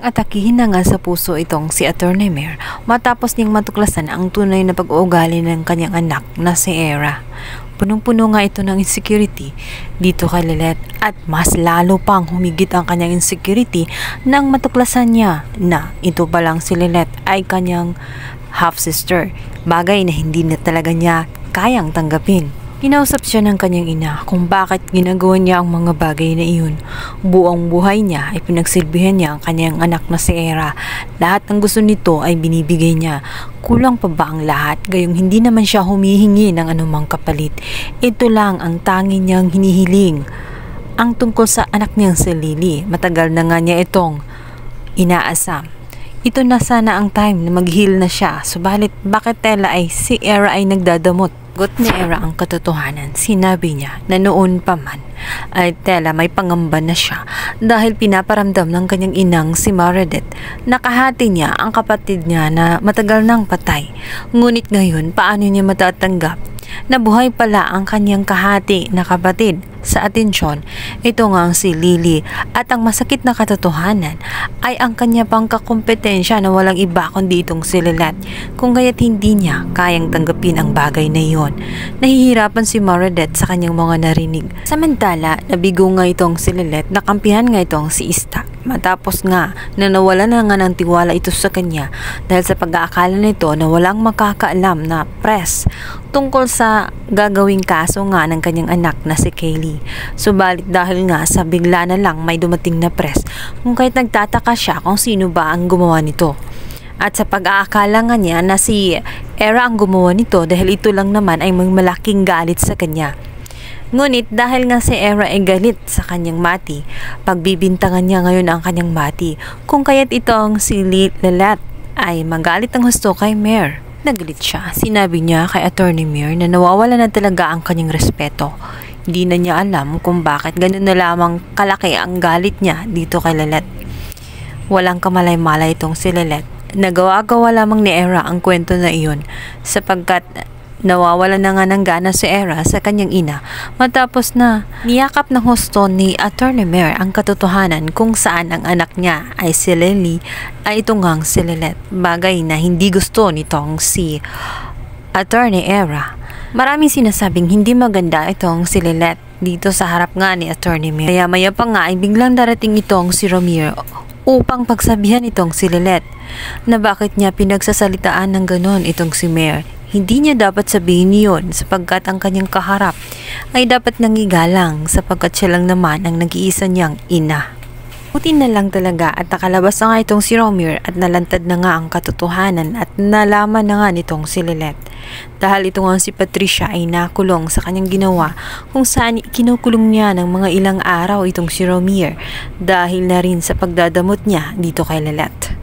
atakihin na nga sa puso itong si Attorney Mer matapos niyang matuklasan ang tunay na pag-uugali ng kanyang anak na si Era. Punong-puno nga ito ng insecurity dito kay Lilette at mas lalo pang humigit ang kanyang insecurity nang matuklasan niya na ito palang si Lilette ay kanyang half-sister, bagay na hindi na talaga niya kayang tanggapin. Kinausap siya ng kanyang ina kung bakit ginagawa niya ang mga bagay na iyon. Buong buhay niya ay pinagsilbihan niya ang kanyang anak na si Era. Lahat ng gusto nito ay binibigay niya. Kulang pa ba ang lahat? Gayong hindi naman siya humihingi ng anumang kapalit. Ito lang ang tanging niyang hinihiling. Ang tungkol sa anak niyang si Lily, matagal na nga niya itong inaasam. Ito na sana ang time na mag-heal na siya. Subalit bakit tela ay si Era ay nagdadamot? Got ni Era ang katotohanan. Sinabi niya na noon pa man ay tela may pangamba na siya dahil pinaparamdam ng kanyang inang si Meredith. Nakahati niya ang kapatid niya na matagal nang patay. Ngunit ngayon paano niya matatanggap na buhay pala ang kanyang kahati na kapatid? Sa atensyon, ito nga ang si Lily at ang masakit na katotohanan ay ang kanya pang kakompetensya na walang iba kundi itong si Lilette, kung gaya't hindi niya kayang tanggapin ang bagay na iyon. Nahihirapan si Meredith sa kanyang mga narinig. Samantala, nabigo nga itong si Lilette, nakampihan nga itong si Ista. Matapos nga na nawala na nga ng tiwala ito sa kanya dahil sa pag-aakala nito na walang makakaalam na press tungkol sa gagawing kaso nga ng kanyang anak na si Kaylee. Subalit dahil nga sa bigla na lang may dumating na press, kung kahit nagtataka siya kung sino ba ang gumawa nito. At sa pag-aakala nga niya na si Era ang gumawa nito dahil ito lang naman ay may malaking galit sa kanya. Ngunit dahil nga si Era ay galit sa kanyang mati, pagbibintangan niya ngayon ang kanyang mati, kung kaya't itong si Lilette ay magalit ang husto kay Mer. Nagalit siya. Sinabi niya kay Attorney Mer na nawawala na talaga ang kanyang respeto. Hindi na niya alam kung bakit ganun na lamang kalaki ang galit niya dito kay Lilette. Walang kamalay-malay itong si Lilette. Nagawa-gawa lamang ni Era ang kwento na iyon sapagkat nawawala na nga ng gana si Era sa kanyang ina matapos na niyakap ng husto ni Attorney Mer ang katotohanan kung saan ang anak niya ay si Lily ay ito ngang si Lilette, bagay na hindi gusto nitong si Attorney Era. Maraming sinasabing hindi maganda itong si Lilette dito sa harap nga ni Attorney Mer. Kaya maya pa nga ay biglang darating itong si Ramir upang pagsabihan itong si Lilette na bakit niya pinagsasalitaan ng ganon itong si Mer. Hindi niya dapat sabihin yun sapagkat ang kanyang kaharap ay dapat nangigalang sapagkat siya lang naman ang nag-iisa niyang ina. Buti na lang talaga at nakalabas na nga itong si Romeo at nalantad na nga ang katotohanan at nalaman na nga nitong si Lilette. Dahil ito nga si Patricia ay nakulong sa kanyang ginawa kung saan kinukulong niya ng mga ilang araw itong si Romeo dahil na rin sa pagdadamot niya dito kay Lilette.